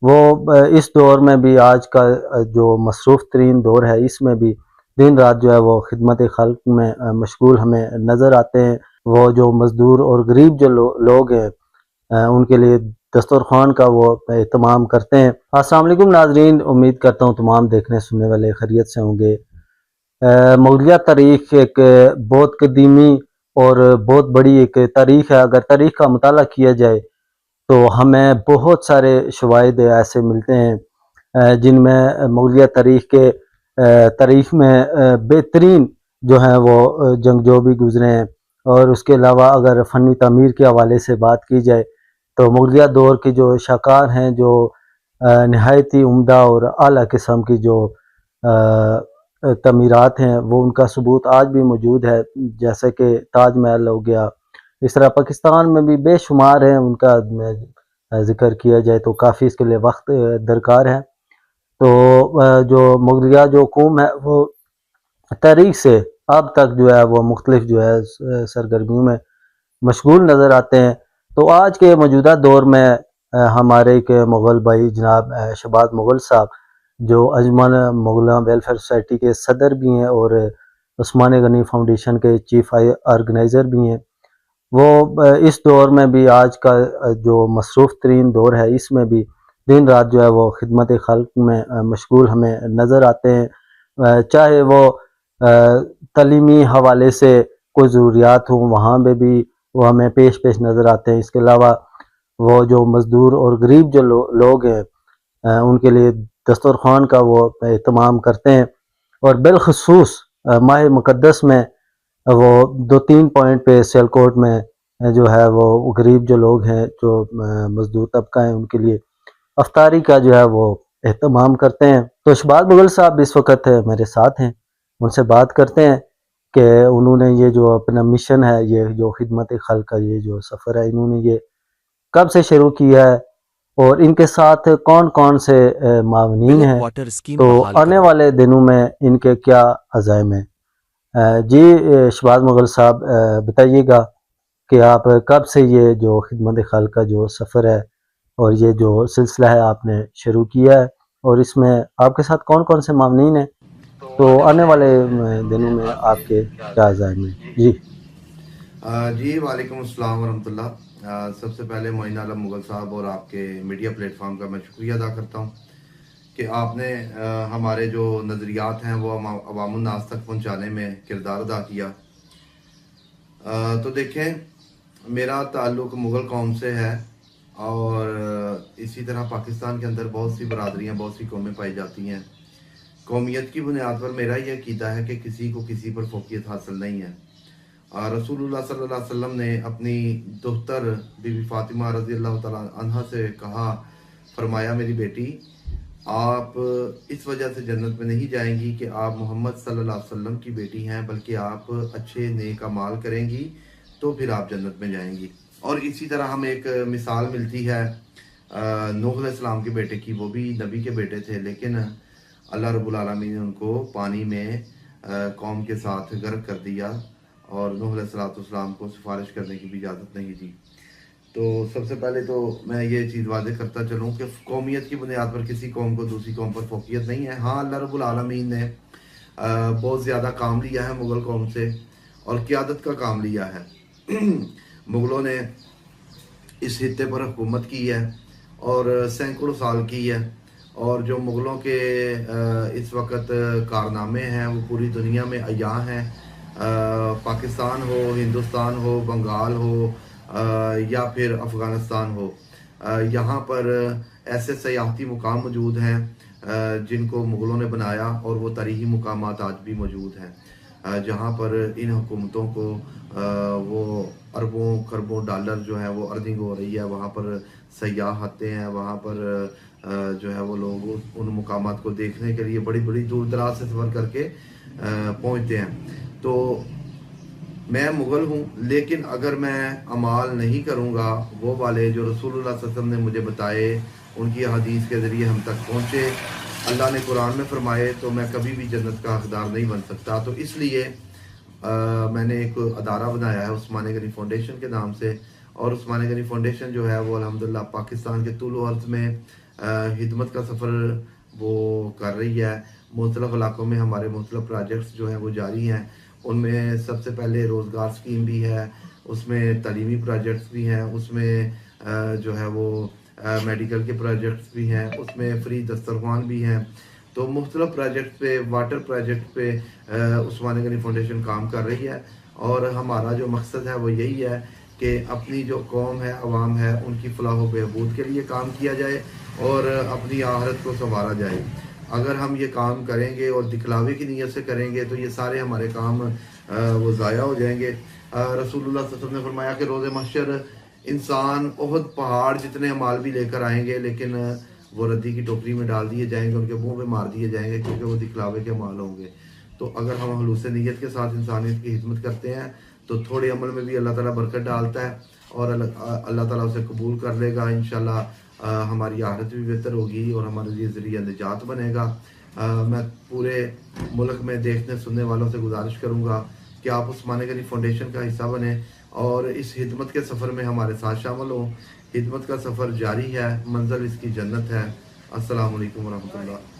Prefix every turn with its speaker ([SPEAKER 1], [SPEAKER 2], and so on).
[SPEAKER 1] وہ اس دور میں بھی، آج کا جو مصروف ترین دور ہے، اس میں بھی دن رات جو ہے وہ خدمت خلق میں مشغول ہمیں نظر آتے ہیں۔ وہ جو مزدور اور غریب جو لوگ ہیں، ان کے لیے دسترخوان کا وہ اہتمام کرتے ہیں۔ السلام علیکم ناظرین، امید کرتا ہوں تمام دیکھنے سننے والے خیریت سے ہوں گے۔ مغلیہ تاریخ ایک بہت قدیمی اور بہت بڑی ایک تاریخ ہے۔ اگر تاریخ کا مطالعہ کیا جائے تو ہمیں بہت سارے شواہد ایسے ملتے ہیں جن میں مغلیہ تاریخ میں بہترین جو ہیں وہ جنگجو بھی گزرے ہیں۔ اور اس کے علاوہ اگر فنی تعمیر کے حوالے سے بات کی جائے تو مغلیہ دور کی جو شاہکار ہیں، جو نہایت ہی عمدہ اور اعلیٰ قسم کی جو تعمیرات ہیں، وہ ان کا ثبوت آج بھی موجود ہے، جیسے کہ تاج محل ہو گیا۔ اس طرح پاکستان میں بھی بے شمار ہیں، ان کا ذکر کیا جائے تو کافی اس کے لیے وقت درکار ہے۔ تو جو مغلیہ جو قوم ہے وہ تاریخ سے اب تک جو ہے وہ مختلف جو ہے سرگرمیوں میں مشغول نظر آتے ہیں۔ تو آج کے موجودہ دور میں ہمارے ایک مغل بھائی جناب شہباز مغل صاحب، جو انجمن مغلاں ویلفیئر سوسائٹی کے صدر بھی ہیں اور عثمان غنی فاؤنڈیشن کے چیف آرگنائزر بھی ہیں، وہ اس دور میں بھی، آج کا جو مصروف ترین دور ہے، اس میں بھی دن رات جو ہے وہ خدمت خلق میں مشغول ہمیں نظر آتے ہیں۔ چاہے وہ تعلیمی حوالے سے کوئی ضروریات ہوں، وہاں پہ بھی وہ ہمیں پیش نظر آتے ہیں۔ اس کے علاوہ وہ جو مزدور اور غریب جو لوگ ہیں، ان کے لیے دسترخوان کا وہ اہتمام کرتے ہیں۔ اور بالخصوص ماہ مقدس میں وہ 2-3 پوائنٹ پہ سیالکوٹ میں جو ہے وہ غریب جو لوگ ہیں، جو مزدور طبقہ ہیں، ان کے لیے افطاری کا جو ہے وہ اہتمام کرتے ہیں۔ تو شہباز مغل صاحب اس وقت میرے ساتھ ہیں، ان سے بات کرتے ہیں کہ انہوں نے یہ جو اپنا مشن ہے، یہ جو خدمت خلق کا یہ جو سفر ہے، انہوں نے یہ کب سے شروع کیا ہے اور ان کے ساتھ کون کون سے معاونین
[SPEAKER 2] بلک
[SPEAKER 1] ہیں،
[SPEAKER 2] واٹر اسکیم
[SPEAKER 1] تو
[SPEAKER 2] بحال
[SPEAKER 1] آنے
[SPEAKER 2] کرو۔
[SPEAKER 1] والے دنوں میں ان کے کیا عزائم ہیں۔ جی شہباز مغل صاحب، بتائیے گا کہ آپ کب سے یہ جو خدمت خلق کا جو سفر ہے اور یہ جو سلسلہ ہے آپ نے شروع کیا ہے، اور اس میں آپ کے ساتھ کون کون سے معاونین ہیں، تو آنے والے دنوں میں آپ کے کیا عزائم ہیں۔ جی
[SPEAKER 3] جی وعلیکم السلام ورحمۃ اللہ۔ سب سے پہلے معین عالم مغل صاحب اور آپ کے میڈیا پلیٹ فارم کا میں شکریہ ادا کرتا ہوں کہ آپ نے ہمارے جو نظریات ہیں وہ عوام الناس تک پہنچانے میں کردار ادا کیا۔ تو دیکھیں، میرا تعلق مغل قوم سے ہے، اور اسی طرح پاکستان کے اندر بہت سی برادریاں، بہت سی قومیں پائی جاتی ہیں۔ قومیت کی بنیاد پر میرا یہ عقیدہ ہے کہ کسی کو کسی پر فوقیت حاصل نہیں ہے۔ رسول اللہ صلی اللہ علیہ وسلم نے اپنی دختر بی بی فاطمہ رضی اللہ تعالیٰ عنہ سے کہا، فرمایا میری بیٹی، آپ اس وجہ سے جنت میں نہیں جائیں گی کہ آپ محمد صلی اللہ علیہ وسلم کی بیٹی ہیں، بلکہ آپ اچھے نیک اعمال کریں گی تو پھر آپ جنت میں جائیں گی۔ اور اسی طرح ہمیں ایک مثال ملتی ہے نوح علیہ السلام کے بیٹے کی۔ وہ بھی نبی کے بیٹے تھے، لیکن اللہ رب العالمین نے ان کو پانی میں قوم کے ساتھ غرق کر دیا، اور نوح علیہ السلام کو سفارش کرنے کی بھی اجازت نہیں دی۔ تو سب سے پہلے تو میں یہ چیز واضح کرتا چلوں کہ قومیت کی بنیاد پر کسی قوم کو دوسری قوم پر فوقیت نہیں ہے۔ ہاں، اللہ رب العالمین نے بہت زیادہ کام لیا ہے مغل قوم سے، اور قیادت کا کام لیا ہے۔ مغلوں نے اس خطے پر حکومت کی ہے اور سینکڑوں سال کی ہے، اور جو مغلوں کے اس وقت کارنامے ہیں وہ پوری دنیا میں عیاں ہیں۔ پاکستان ہو، ہندوستان ہو، بنگال ہو، یا پھر افغانستان ہو، یہاں پر ایسے سیاحتی مقام موجود ہیں جن کو مغلوں نے بنایا، اور وہ تاریخی مقامات آج بھی موجود ہیں جہاں پر ان حکومتوں کو وہ اربوں خربوں ڈالر جو ہے وہ ارننگ ہو رہی ہے۔ وہاں پر سیاح آتے ہیں، وہاں پر جو ہے وہ لوگ ان مقامات کو دیکھنے کے لیے بڑی بڑی دور دراز سے سفر کر کے پہنچتے ہیں۔ تو میں مغل ہوں، لیکن اگر میں اعمال نہیں کروں گا وہ والے جو رسول اللہ صلی اللہ علیہ وسلم نے مجھے بتائے، ان کی حدیث کے ذریعے ہم تک پہنچے، اللہ نے قرآن میں فرمائے، تو میں کبھی بھی جنت کا حقدار نہیں بن سکتا۔ تو اس لیے میں نے ایک ادارہ بنایا ہے عثمان غنی فاؤنڈیشن کے نام سے، اور عثمان غنی فاؤنڈیشن جو ہے وہ الحمدللہ پاکستان کے طول و عرض میں خدمت کا سفر وہ کر رہی ہے. مختلف علاقوں میں ہمارے مختلف پروجیکٹس جو ہیں وہ جاری ہیں. ان میں سب سے پہلے روزگار اسکیم بھی ہے, اس میں تعلیمی پروجیکٹس بھی ہیں, اس میں جو ہے وہ میڈیکل کے پروجیکٹس بھی ہیں, اس میں فری دسترخوان بھی ہیں. تو مختلف پروجیکٹ پہ, واٹر پروجیکٹ پہ عثمان غنی فاؤنڈیشن کام کر رہی ہے. اور ہمارا جو مقصد ہے وہ یہی ہے کہ اپنی جو قوم ہے, عوام ہے, ان کی فلاح و بہبود کے لیے کام کیا جائے اور اپنی آخرت کو سنوارا جائے. اگر ہم یہ کام کریں گے اور دکھلاوے کی نیت سے کریں گے تو یہ سارے ہمارے کام وہ ضائع ہو جائیں گے. رسول اللہ صلی اللہ علیہ وسلم نے فرمایا کہ روز محشر انسان احد پہاڑ جتنے اعمال بھی لے کر آئیں گے, لیکن وہ ردی کی ٹوکری میں ڈال دیے جائیں گے, ان کے منہ پہ مار دیے جائیں گے, کیونکہ وہ دکھلاوے کے اعمال ہوں گے. تو اگر ہم خلوص نیت کے ساتھ انسانیت کی خدمت کرتے ہیں تو تھوڑے عمل میں بھی اللہ تعالیٰ برکت ڈالتا ہے اور اللہ تعالیٰ اسے قبول کر لے گا. انشاءاللہ ہماری آخرت بھی بہتر ہوگی اور ہمارے لیے ذریعہ نجات بنے گا. میں پورے ملک میں دیکھنے سننے والوں سے گزارش کروں گا کہ آپ عثمان غنی فاؤنڈیشن کا حصہ بنیں اور اس خدمت کے سفر میں ہمارے ساتھ شامل ہوں. خدمت کا سفر جاری ہے, منزل اس کی جنت ہے. السلام علیکم ورحمۃ اللہ.